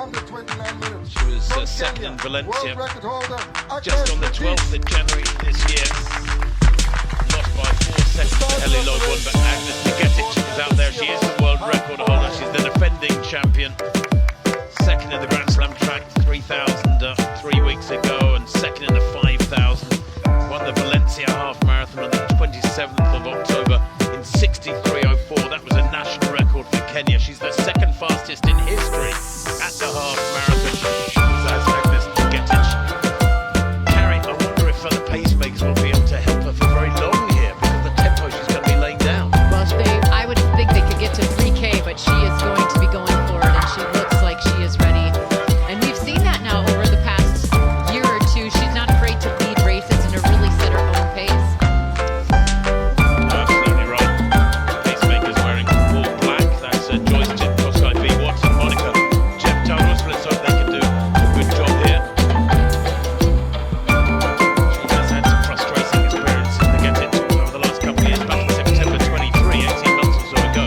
She was second in Valencia, just on the 12th of January this year. Lost by 4 seconds to Heli Logan, but Agnes Nigetic is out there. She is the world record holder. She's the defending champion. Second in the Grand Slam track, 3,000 3 weeks ago, and second in the 5,000. Won the Valencia half marathon on the 27th of October in 63:04. That was a national record for Kenya. She's the second fastest in history at the half marathon. That's Agnes Nigetic. Carrie, I wonder if the pacemakers will be able to help her for very long here, because of the tempo she's going to be laying down. Well, I would think they could get to 3K, but she is going to be going for it, and she looks like she is ready. And we've seen that now over the past year or two. She's not afraid to lead races and to really set her own pace. Absolutely right. Pacemakers wearing all black. That's Joyce Jitkoski, V. Watson, Monica, Jeff Taurus. Let's hope they can do a good job here. She has had some frustrating experiences to get it over the last couple of years. Back in September 23, 18 months or so ago.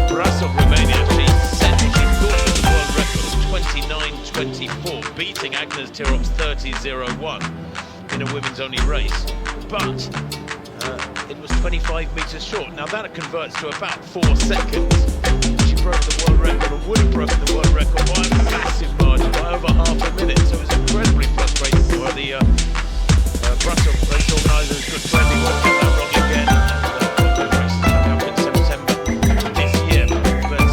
Brasov, Romania, she said she thought it was the world record of 29:24, beating Agnes Tirop's 30:01 in a women's only race. But it was 25 metres short. Now that converts to about 4 seconds. She broke the world record, or would have broken the world record by a massive margin, by over half a minute. So it was incredibly frustrating for the Brussels race organisers. Good friend, he won't get that wrong again. And those races have happened in September this year. But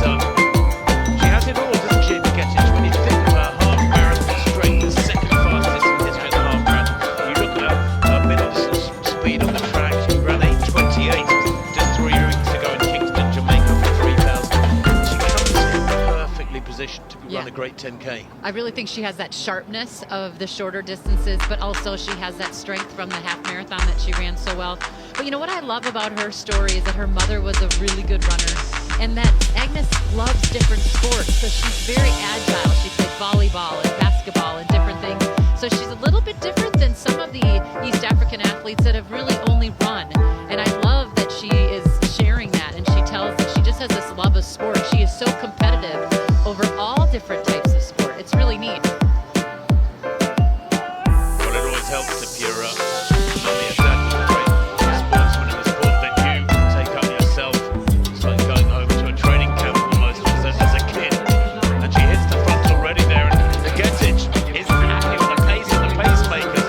she has it all, doesn't she, to get it? When you think of her half marathon strength, the second fastest in history of the half marathon, you look at her mid-distance speed on the track. She ran 8:28 just 3 weeks ago in Kingston, Jamaica for 3,000. She comes in perfectly positioned to run a great 10K. I really think she has that sharpness of the shorter distances, but also she has that strength from the half marathon that she ran so well. But you know what I love about her story is that her mother was a really good runner, and that Agnes loves different sports, so she's very agile. She played volleyball and basketball and different things. So she's a little bit different than some of the East African athletes that have really only run. And I love that she is sharing that, and she tells that she just has this love of sport. She is so competitive over all different types of sport. It's really neat. Well, it always helps if you're mommy and dad was a great sportsman in the sport that you take up yourself. It's like going home to a training camp almost as a kid. And she hits the front already there, and Nigetic is happy with the pace of the pacemakers.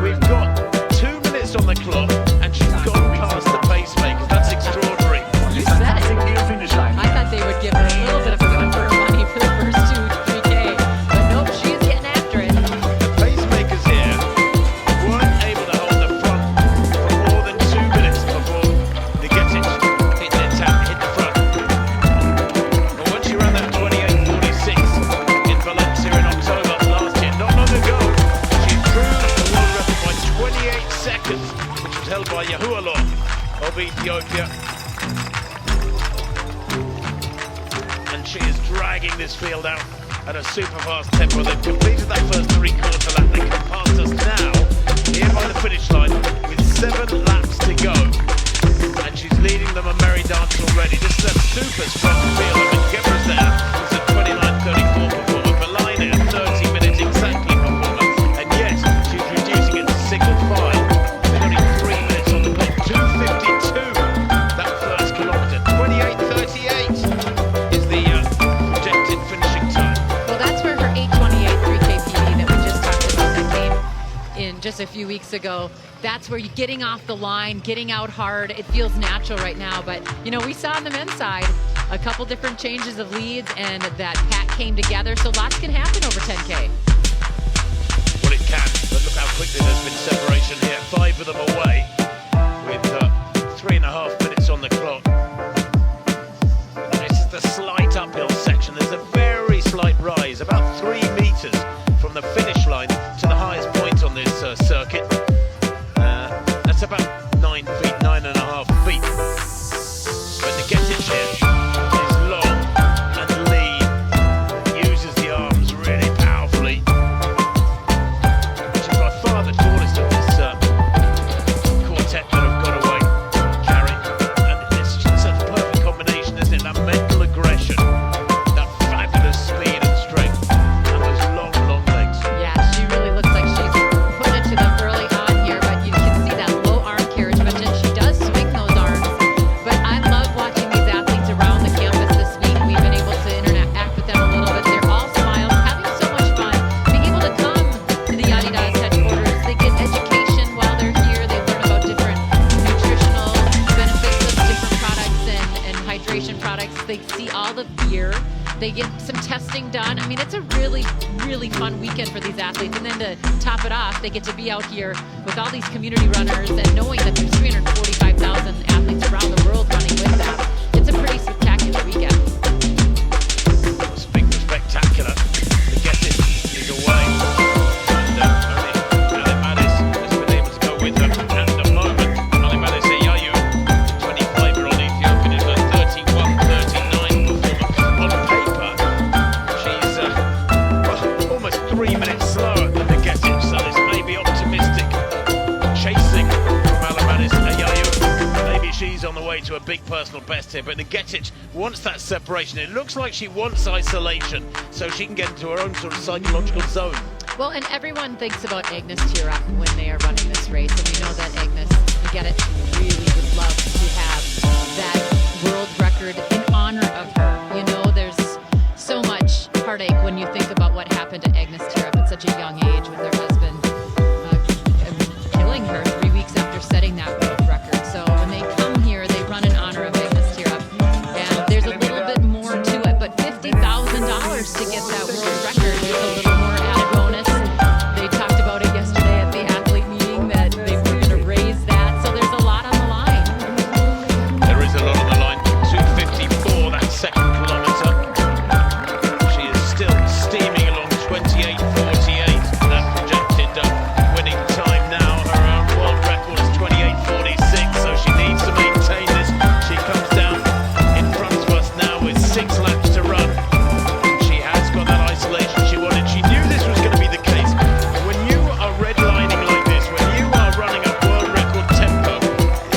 We've got 2 minutes on the clock, and she's gone past the pacemakers. That's extraordinary. You said it. I thought they would give her a little bit of a run for her money for the first 3K. But nope, she is getting after it. The pacemakers here weren't able to hold the front for more than 2 minutes before Nigetic hit the front. But once she ran that 28:46 in Valencia in October last year, not long ago, she improved the world record by 28 seconds, which was held by Yahualo of Ethiopia. And she is dragging this field out at a super fast tempo. They've completed that first 3/4 lap. They come past us now, here by the finish line, with 7 laps to go. And she's leading them a merry dance already. This is a super strong field. I mean, Gebra's there. It's a 29:34 performer. Belina, a 30-minute exactly performer. And yet, she's reducing it to single file. With only 3 minutes on the clock. 2:52, that first kilometre. 28:38 is the projected finishing time. Well, that's where her 8:28 3K PB that we just talked about that came in just a few weeks ago. That's where you're getting off the line, getting out hard. It feels natural right now, but you know, we saw on the men's side a couple different changes of leads, and that pack came together, so lots can happen over 10K. Well, it can, but look how quickly there's been separation here. 5 of them away with 3.5 minutes on the clock. This is the slight uphill section. There's a very slight rise, about 3 meters from the finish line to the highest point on this circuit. That's about 9 feet, 9.5 feet. But Nigetic here is long and lean, uses the arms really powerfully. She's by far the tallest of this quartet that have got away, Carrie. And it's just a perfect combination, isn't it? That mental aggression, that fabulous speed and strength. They get some testing done. I mean, it's a really, really fun weekend for these athletes. And then to top it off, they get to be out here with all these community runners and knowing that there's 345,000 athletes around the world running with them. It's a pretty spectacular weekend. Speaking of spectacular, the Get It is away. And only Ali Maddis has been able to go with her at the moment. Ali Maddis Eyayu, 25-year-old Ethiopian, is a 31:39 performer. On paper, she's almost 3 minutes slower than the Get It, so this may be optimistic chasing from Ali Maddis Eyayu. Maybe she's on the way to a big personal best here, but the Get It wants that separation. It looks like she wants isolation so she can get into her own sort of psychological zone. Well, and everyone thinks about Agnes Tirop when they are running this race, and we know that Agnes, you get it, really would love to have that world record in honor of her. You know, there's so much heartache when you think about what happened to Agnes Tirop at such a young age with her husband killing her 3 weeks after setting that world record. So when they come here, they run in honor of Agnes Tirop, and there's a little bit more to it, but $50,000 to get that world record is a little more added bonus. They talked about it yesterday at the athlete meeting that they were going to raise that, so there's a lot on the line. There is a lot on the line. 2:54, that second kilometre. She is still steaming along 28:48. That projected winning time now. Her own world record is 28:46, so she needs to maintain this. She comes down in front of us now with 6 laps to run. She has got that isolation she wanted. She knew this was going to be the case. When you are redlining like this, when you are running a world record tempo,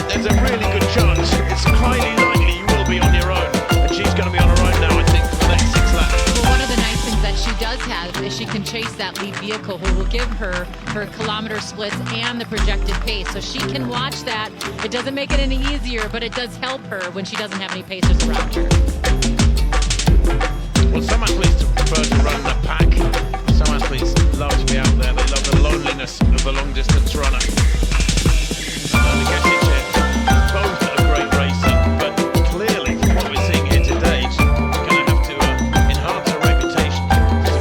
there's a really good chance, it's highly likely you will be on your own. And she's going to be on her own now, I think, for the next 6 laps. Well, one of the nice things that she does have is she can chase that lead vehicle who will give her her kilometer splits and the projected pace. So she can watch that. It doesn't make it any easier, but it does help her when she doesn't have any pacers around her. Well, some athletes prefer to run in a pack. Some athletes love to be out there. They love the loneliness of a long-distance runner. The Get It here, both a great racer, but clearly what we're seeing here today is going to have to enhance her reputation. She's a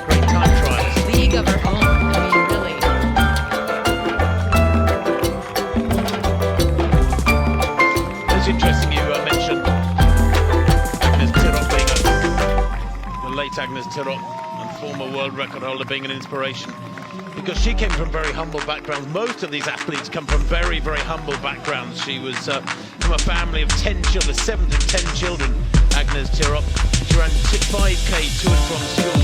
great time trialist. League of her own. I mean, really. It's interesting you mentioned Agnes Tirop being the late Agnes Tirop and former world record holder being an inspiration, because she came from very humble backgrounds. Most of these athletes come from very, very humble backgrounds. She was from a family of 10 children, 7 to 10 children, Agnes Tirop. She ran 5K to and from school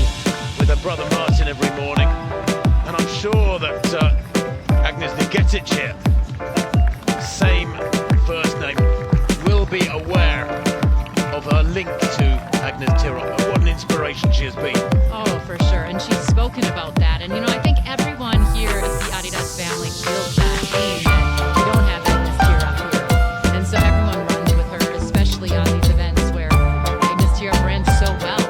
with her brother Martin every morning. And I'm sure that Agnes Nigetic, same first name, will be aware of her link to Agnes Tirop. What an inspiration she has been. Oh, for sure. And she's spoken about that. And, you know, I think everyone here at the Adidas family feels that pain that we don't have Agnes Tirop here. And so everyone runs with her, especially on these events where Agnes Tirop ran so well.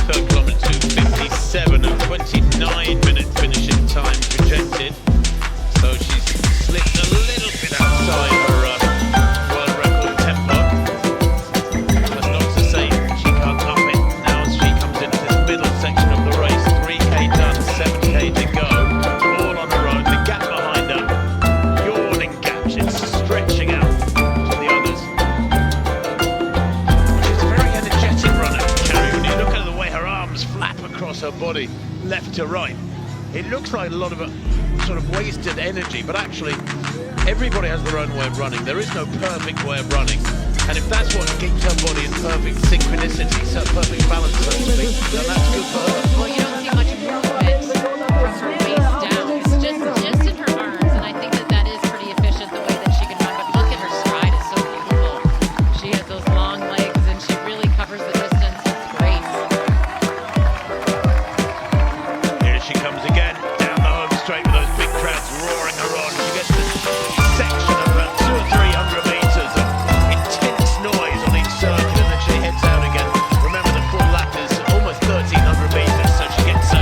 Third kilometre 2:57 and 29 minute finishing time projected. So she's slipped a little bit outside her world record tempo. That's not to say she can't up it now as she comes into this middle section of the race. 3K done, 7K to go. All on her own. The gap behind her, yawning gap. She's stretching out to the others. She's a very energetic runner, Carrie. When you look at the way her arms flap across her body, left to right, it looks like a lot of sort of wasted energy, but actually Everybody has their own way of running. There is no perfect way of running. And if that's what keeps her body in perfect synchronicity, so perfect balance, so to speak, then that's good for her. Well, you don't see much movement from her waist down. It's just in her arms, and I think that is pretty efficient the way that she can run. But look at her stride; it's so beautiful. She has those long legs, and she really covers the distance with grace. Here she comes again, down the home straight with those big crowds roaring her on. She gets this section of about 200 or 300 meters of intense noise on each circuit, and then she heads out again. Remember, the full lap is almost 1,300 meters, so she gets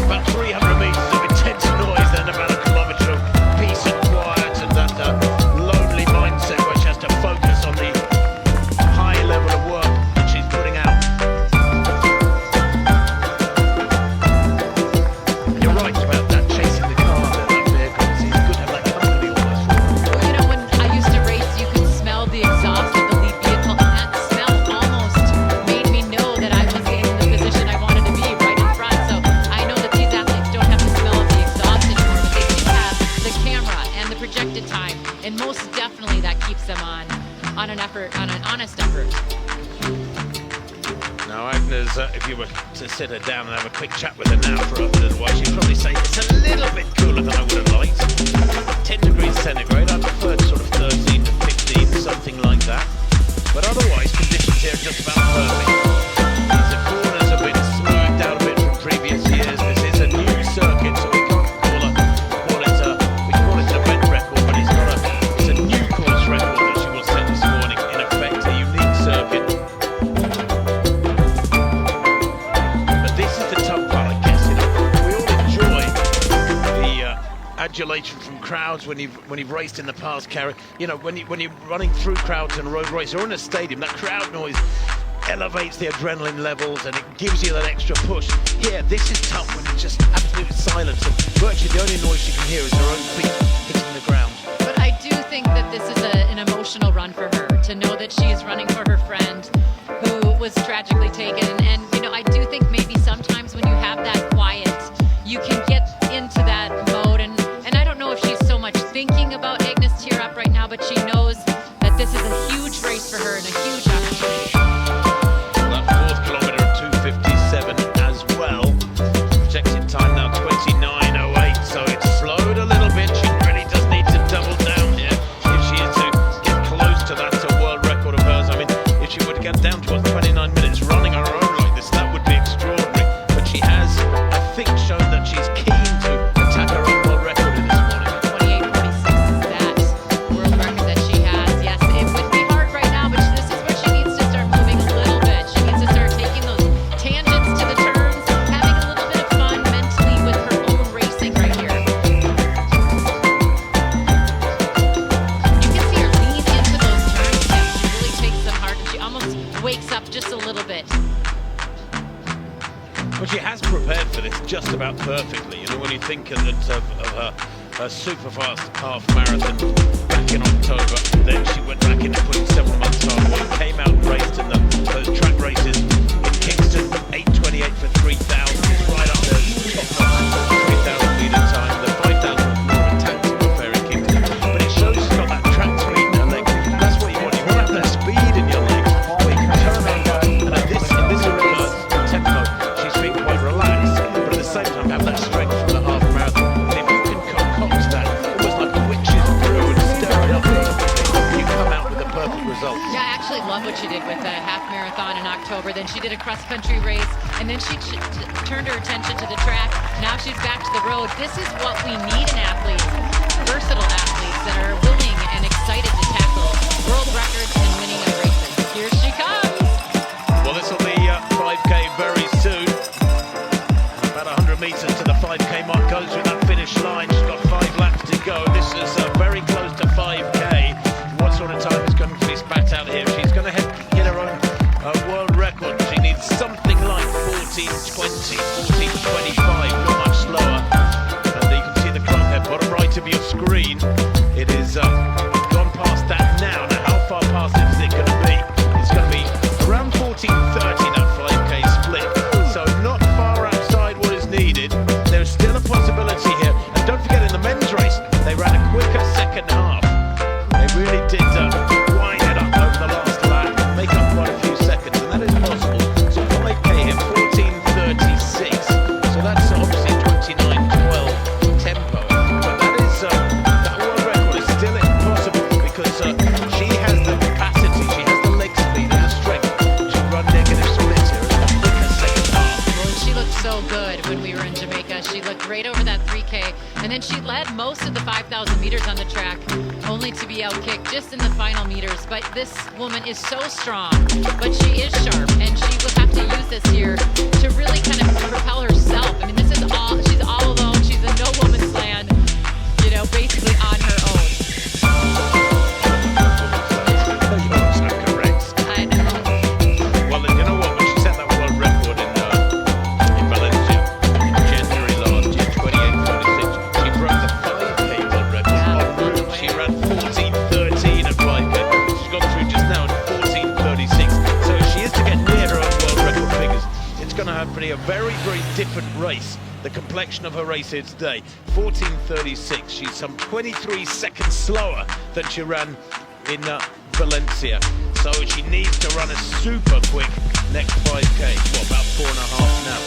about 300 meters of intense noise, then about a kilometre of peace and quiet, and that lonely mindset where she has to focus on the high level of work that she's putting out. And you're right about that, chasing the car there, that vehicle. It's good to have that company almost for her. Well, you know, when I used to race, you could smell the exhaust of the lead vehicle, and that smell almost made me know that I was in the position I wanted to be, right in front. So I know that these athletes don't have the smell of the exhaust anymore, but they do have the camera and the projected time, and most definitely that keeps them on an effort, on an honest effort. Now, Agnes, if you were to sit her down and have a quick chat with her now for a little while, she'd probably say it's a little bit cooler than I would have liked. 10 degrees centigrade, I preferred sort of 13 to 15, something like that. But otherwise, conditions here are just about perfect. These corners have been smoothed out a bit from previous years. This is a new circuit, so we can't call it an event record, but it's a new course record that she will set this morning. In effect, a unique circuit. But this is the tough part, I guess. You know, we all enjoy the adulation from crowds when you've raced in the past, Carrie. You know, when you're running through crowds in a road race or in a stadium, that crowd noise elevates the adrenaline levels and it gives you that extra push. Here, this is tough when it's just absolute silence, and virtually the only noise you can hear is her own feet hitting the ground. But I do think that this is an emotional run for her, to know that she is running for her friend who was tragically taken. And, you know, I do think maybe sometimes when you have that quiet, you can get into that mode. And I don't know if she's so much thinking about Agnes Tirop right now, but she knows that this is a huge race for her and a huge opportunity. Well, that fourth kilometre at 2:57 as well. Projected time now 29:08, so it's slowed a little bit. She really does need to double down here if she is to get close to that world record of hers. I mean, if she were to get down to 29 minutes running on her own like this, that would be extraordinary. But she has, I think, shown that she's keen to attack her own world record in this morning. 28:46 is that world record that she has. Yes, it would be hard right now, but this is where she needs to start moving a little bit. She needs to start taking those tangents to the turns, having a little bit of fun mentally with her own racing right here. You can see her lean into those turns now. She really takes them hard, and she almost wakes up just a little bit. Well, she has prepared for this just about perfectly. You know, when you think of her super fast half marathon back in October, then she went back into putting several months hard work, came out and raced in those track races in Kingston, 8:28 for 3,000. It's right up there, top 3,000 metre time. The 5,000 was more of a tactical affair in Kingston, but it shows she's got that track speed in her legs. That's what you want. You want to have that speed in your legs where you can turn over, and in this reverse tempo, she's been quite relaxed, but at the same time have that strength from the half marathon. And if you can concoct that almost like a witch's brew and stir it up, you come out with a perfect result. Yeah, I actually love what she did with the half marathon in October. Then she did a cross-country race, and then she turned her attention to the track. Now she's back to the road. This is what we need in athletes, versatile athletes that are willing and excited to tackle world records and winning of races. Here she comes. Well, this will be 5K very soon. About 100 metres to the 5K mark, goes through that finish line. She's got 5 laps to go. This is very close to 5K. What sort of time is going to be spat out here? She's going to hit her own world record. She needs something like 14:20, 14:25, not much slower. And you can see the clock there, bottom right of your screen. It is gone past that now. Now, how far past it is it going to be? It's going to be around 14:30, that 5K split. So not far outside what is needed. There's still a possibility here. And don't forget, in the men's race, they ran a quicker second half. PL kick just in the final meters, but this woman is so strong, but she is sharp, and she will have to use this here to really kind of propel herself. I mean, this is all, she's all alone. She's in no woman's land, you know, basically on her own. I know. Well, you know what? When she set that world record in Valencia in January last year, 28:46, she broke the 5K world record en route. She ran 14:13 at 5K. She's gone through just now at 14:36. So if she is to get near her own world record figures, it's going to have to be a very, very different race. The complexion of her race here today, 14:36. She's some 23 seconds slower than she ran in Valencia. So she needs to run a super quick next 5K. What, about 4.5 now?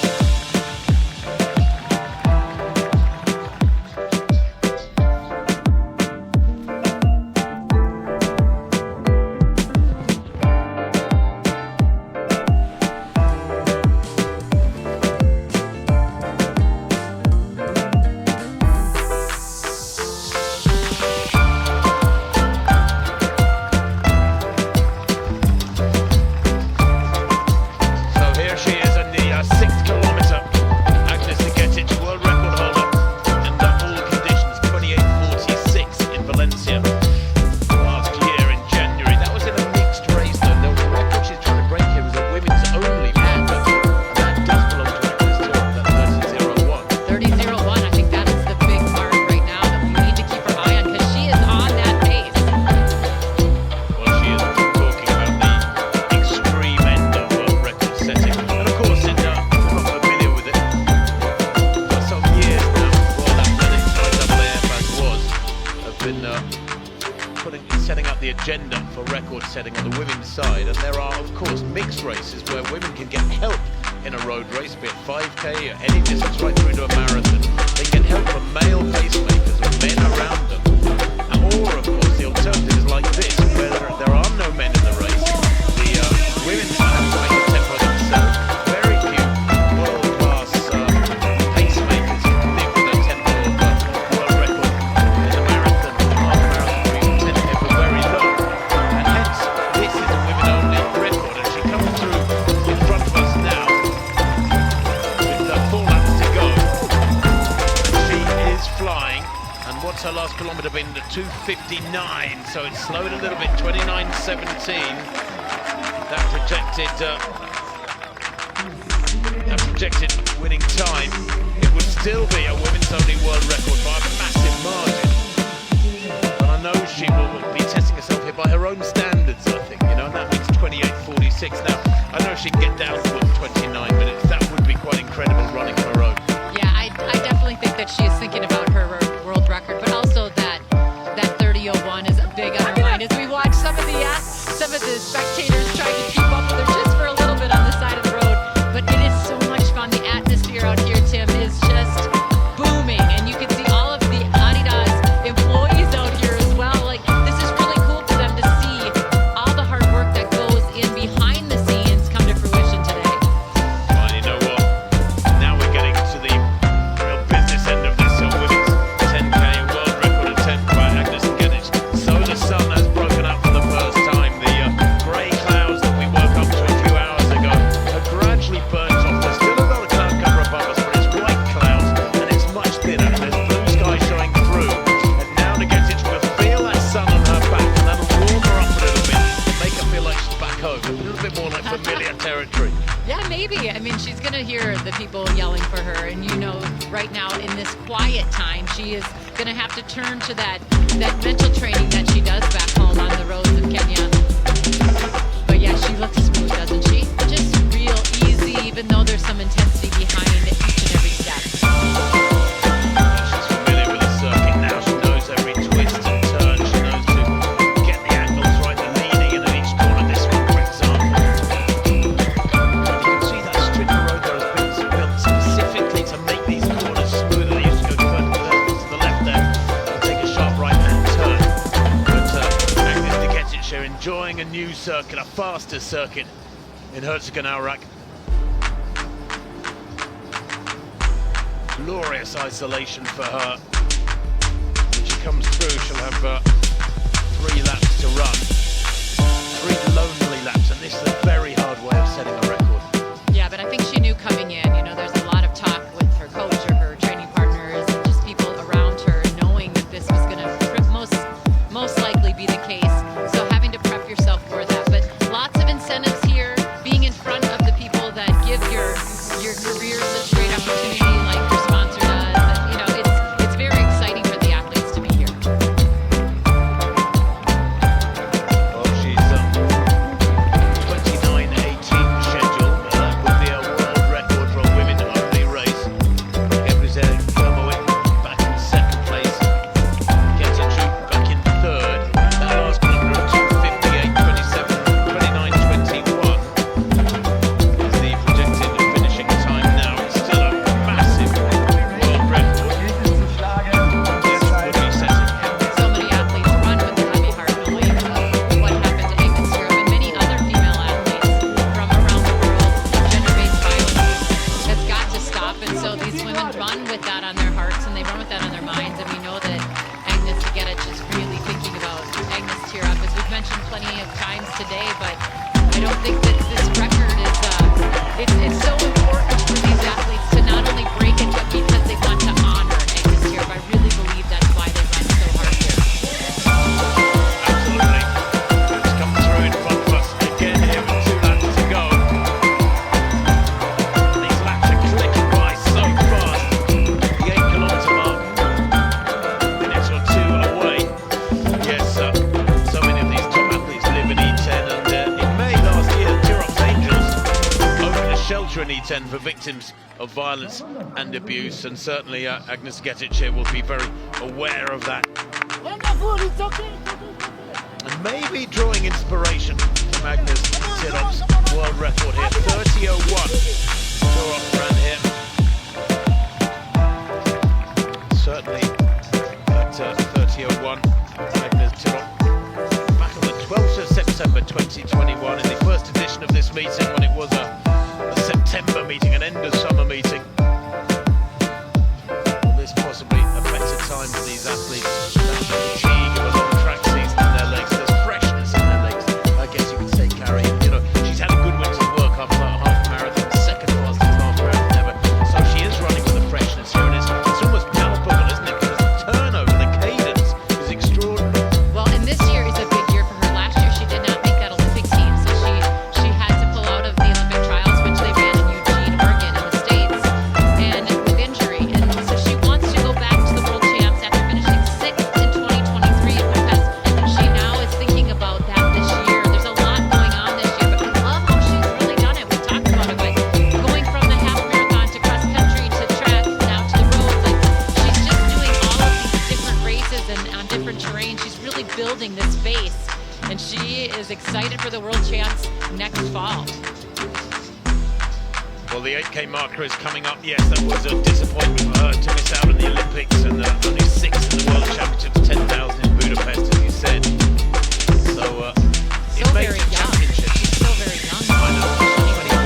Setting up the agenda for record setting on the women's side, and there are of course mixed races where women can get help in a road race, be it 5K or any distance right through to a marathon. They get help from male pacemakers or men around them, or of course the alternative is like this, where there are no men in the race. The women have to make a tempo themselves. Very few world-class pacemakers live with a tempo world record in the marathon, half marathon. We tend to go very low, and hence this is a women-only record. And she comes through in front of us now with 4 laps to go, and she is flying. And what's her last kilometre been? 2:59, so it's slowed a little bit. 29:17. That projected winning time. It would still be a women's only world record by a massive margin. But I know she will be testing herself here by her own standards, I think, you know, and that means 28:46. Now, I know she can get down to 29 minutes. That would be quite incredible running on her own. Yeah, I definitely think that she is thinking about her world record, but also that 30:01 is a big on her mind as we watch some of the spectators trying to keep up with her just for a little bit on the side of the road. But it is so much fun. The atmosphere out here, Tim, is just booming, and you can see all of the Adidas employees out here as well. Like, this is really cool for them to see all the hard work that goes in behind the scenes come to fruition today. Well, you know what? Now we're getting to the real business end of this women's 10K world record attempt by Agnes Gedich. So the sun has broken up for the first time. The grey clouds that we woke up to a few hours ago have gradually burnt off. There's still a lot of cloud cover above us, but it's white clouds and it's much thinner, and there's blue sky showing through. And now to get it, we'll feel that sun on her back, and that'll warm her up a little bit, make her feel like she's back home, a little bit more like familiar territory. Yeah, maybe. I mean, she's going to hear the people yelling for her, and you know, right now in this quiet time, she is going to have to turn to that mental training that she does back home on the roads of Kenya. But yeah, she looks smooth, doesn't she? Just real easy, even though there's some intensity behind each and every step. She's familiar with the circuit now. She knows every twist and turn. She knows to get the angles right, the leaning in each corner. This one, for example. You can see that strip of road there has been built specifically to make these corners smoother. They used to go to the left there and take a sharp right-hand turn. But Agnes Gedich are enjoying a new circuit, a faster circuit in Herzogenaurach. Glorious isolation for her. When she comes through, she'll have 3 laps to run. 3 lonely laps, and this is a very hard way of setting a record. Yeah, but I think she knew coming in, there's a lot of talk with her coach or her training partners and just people around her, knowing that this was going to most likely be the case. So having to prep yourself for that. But lots of incentives here, being in front of the people that give your careers such great opportunity, like your sponsor does. And, it's very exciting for the athletes to be here. Well, she's 29:18 schedule. That would be a world record for a women-only race. Representing back in 2nd place. Getting back in 3rd. That last kilometre, 2:58.27, 29:21 is the projected finishing time now. It's still a massive world record. Yes, would be setting. So many athletes run with a heavy heart, knowing what happened to Agnes Europe and many other female athletes from around the world. Gender-based violence has got to stop, and so these women run with that on their hearts and they run with that on their minds. And we know that Agnes Getich is really thinking about Agnes Tirop, as we've mentioned plenty of times today. But I don't think that this record is it's so important for these athletes to not only break it, but because they want to honor Agnes Tirop. I really believe that's why they run so hard here. Absolutely. It's come through in front of us again here with 2 laps to go. These laps are clicking by so fast. The 8-kilometre mark, minute or 2 away. Yes, so many of these top athletes live in E10, and in May last year, Tirop's Angels opened a shelter in E10 for victims of violence and abuse, and certainly Agnes Getich here will be very aware of that. And maybe drawing inspiration from Agnes Tirop's world record here, 30:01. Tirop ran here. Certainly at 30:01, Agnes Tirop back on the 12th of September 2021 in the first edition of this meeting, when it was a September meeting, an end of summer meeting. Well, this possibly a better time for these athletes. That fatigue of a long track season in their legs, there's freshness in their legs, I guess you could say, Carrie. She's had a good winter's work after that half marathon, 2nd fastest half marathon ever. So she is running with a freshness here, and it's almost palpable, isn't it? Because the turnover, the cadence is extraordinary. Well, and this year is a big year for her. Last year she did not make that Olympic team, so she had to pull out of the Olympic trials, which they ran in Eugene, Oregon, in the States, and with injury. And so she wants to go back to the world champs after finishing 6th in 2023 in Budapest. She now is thinking about that this year. There's a lot going on this year, but I love how she's really done it. We've talked about it, like going from the half marathon to cross country to track, now to the road. Like, she's just doing all of these different races and on different terrain. She's really building this base, and she is excited for the world champs next fall. Well, the 8K marker is coming up. Yes, that was a disappointment for her to miss out on the Olympics, and only 6th in the World Championships, 10,000 in Budapest, as you said. So, So it makes very a young. championship. She's still very young. I know, she's 24.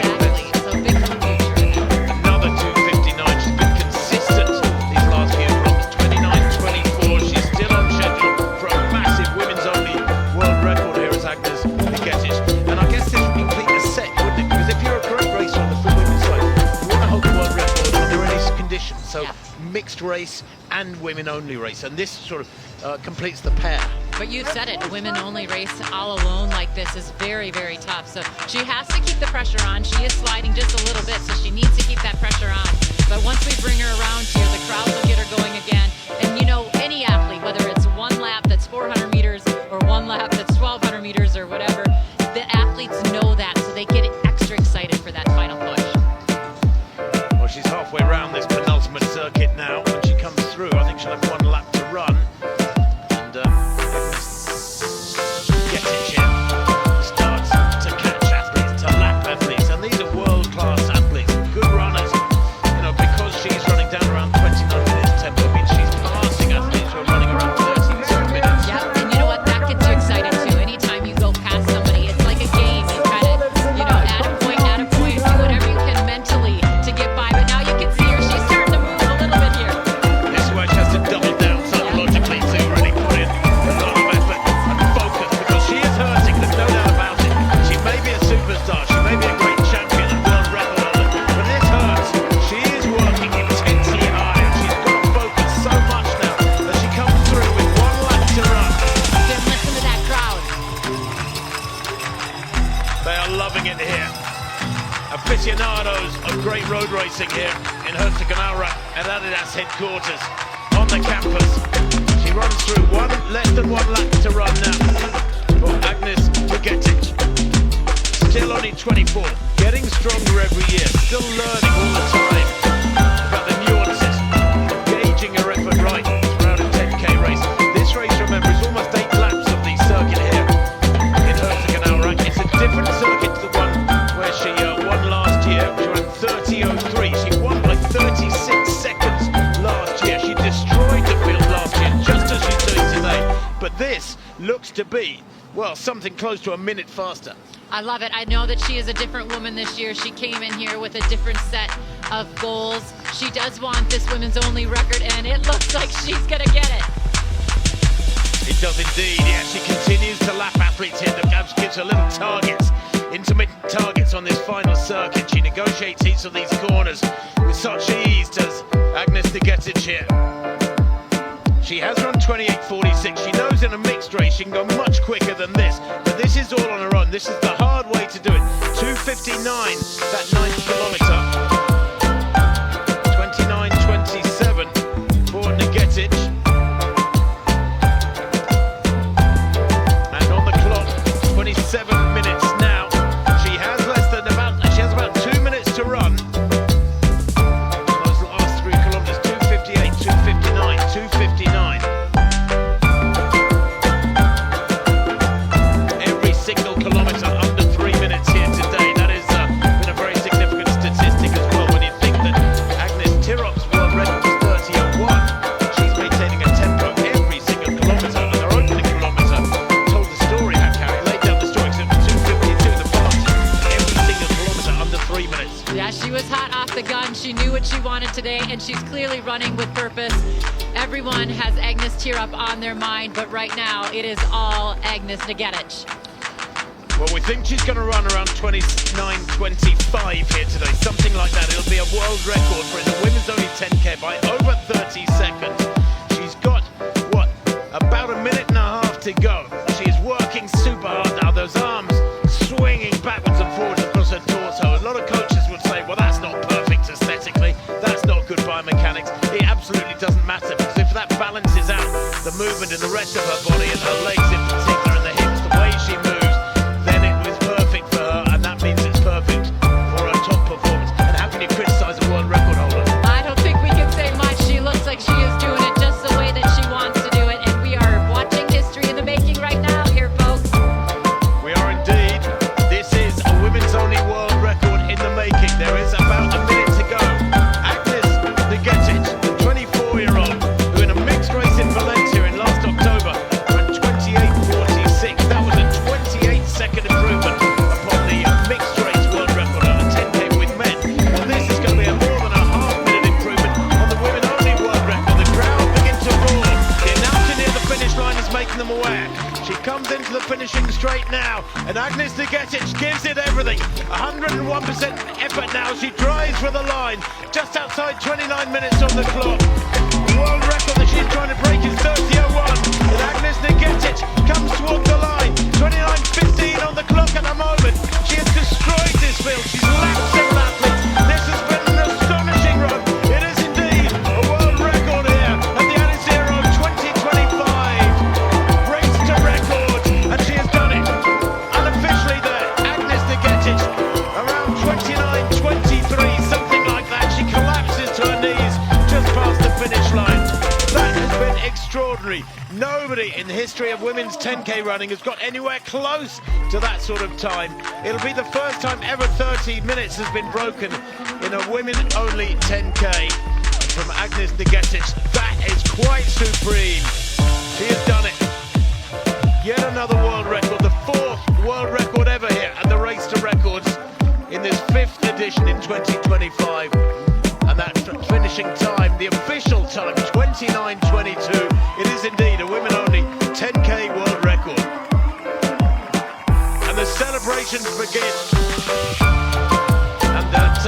Exactly. So big for the future. Another 2:59. She's been consistent these last few blocks. 29:24. She's still on schedule for a massive women's-only world record here as Agnes Getich. And I guess this would complete the set, wouldn't it? Because if you're a great racer on the full women's side, you want to hold the world record under any conditions. So Yeah. mixed race and women-only race, and this sort of completes the pair. But you said it, a women-only race all alone like this is very, very tough. So she has to keep the pressure on. She is sliding just a little bit, so she needs to keep that pressure on. But once we bring her around here, the crowd will get her going again. And any athlete, whether it's one lap that's 400 meters or one lap that's 1,200 meters or whatever, the athletes know that, so they get extra excited for that final push. Well, she's halfway around this penultimate circuit now. When she comes through, I think she'll have 1 lap to run. And Getich here starts to catch athletes, to lap athletes. And these are world-class athletes, good runners. Because she's running down around 29 minutes tempo, I mean, she's passing athletes who are running around 32 minutes. Yeah, and you know what? That gets you excited aficionados of great road racing here in Herzegovina at Adidas headquarters on the campus. She runs through less than one lap to run now for Agnes Bugetic. Still only 24, getting stronger every year, still learning all the time about the nuances of gauging her effort right throughout a 10k race. This race, remember, is almost 8 laps of the circuit here in Herzegovina. It's a different circuit to the one where she won last year. She ran 30.03. She won by 36 seconds last year. She destroyed the field last year, just as she's doing today. But this looks to be, well, something close to a minute faster. I love it. I know that she is a different woman this year. She came in here with a different set of goals. She does want this women's only record, and it looks like she's going to get it. It does indeed, yeah. She continues to lap athletes here. That gives her little targets, intermittent targets on this final circuit. She negotiates each of these corners with such ease, does Agnes Bugetic here. She has run 28.46. She knows in a mixed race she can go much quicker than this, but this is all on her own. This is the hard way to do it. 2:59, that 9th kilometre. 29.27 for Bugetic. And on the clock, 27 minutes now. She has about 2 minutes to run. Those last 3 kilometres, 2:58, 2:59, 2:59. Every single kilometre under 3 minutes here today. That has been a very significant statistic as well. When you think that Agnes Tirop's world record was 30.01, she's maintaining a tempo every single kilometre. And her opening kilometre told the story, laid down the story, because it was 2:52 the fastest. Every single kilometre under 3 minutes. Yeah, she was hot off the gun. She knew what she wanted today, and she's clearly running with purpose. Everyone has Agnes Tirop on their mind, but right now it is all Agnes Bugetic. Well, we think she's going to run around 29.25 here today, something like that. It'll be a world record for the women's only 10k by over 30 seconds. She's got, about a minute and a half to go. She is working super hard now, those arms swinging backwards and forwards across her torso. A lot of coaches would say, well, that's not perfect aesthetically, that's not good biomechanics. It absolutely doesn't matter, because if that balances out the movement in the rest of her body, and her legs in particular, and the hips, the way she moves, then it was perfect for her, and that means it's perfect for her top performance. And how can you criticise a world record holder? I don't think we can say much. She looks like she is doing it just the way that she wants to do it, and we are watching history in the making right now here, folks. We are indeed. This is a women's only world record in the making. There is about a minute to go. Agnes Bugetic, the 24-year-old, who in a mixed race in Valencia in last October ran 28.46. That was a 28-second improvement upon the mixed race world record on a 10k with men. Well, this is going to be a more than a half-minute improvement on the women-only world record. The crowd begin to roar. The announcer near the finish line is making them aware. She comes into the finishing straight now, and Agnes Bugetic gives it everything. 101% effort now. She drives for the line, just outside 29 minutes on the clock. The world record that she's trying to break is 30.01, and Agnes Bugetic comes toward the line. 29.15 on the clock at the moment. She has destroyed this field. She's lapped several athletes. This has been an astonishing run. It is indeed a world record here at the Adizero 2025. Race to records, and she has done it. Unofficially there, Agnes Bugetic, around 29.23, something like that. She collapses to her knees just past the finish line. That has been extraordinary. Nobody in the history of women's 10k running has got anywhere close to that sort of time. It'll be the first time ever 30 minutes has been broken in a women-only 10k. From Agnes Bugetic, that is quite supreme. She has done it. Yet another world record, the 4th world record ever here at the Race to Records in this 5th edition in 2025. And that finishing time, the official time, 29.22. It is indeed a women-only 10k world record. And the celebrations begin. And that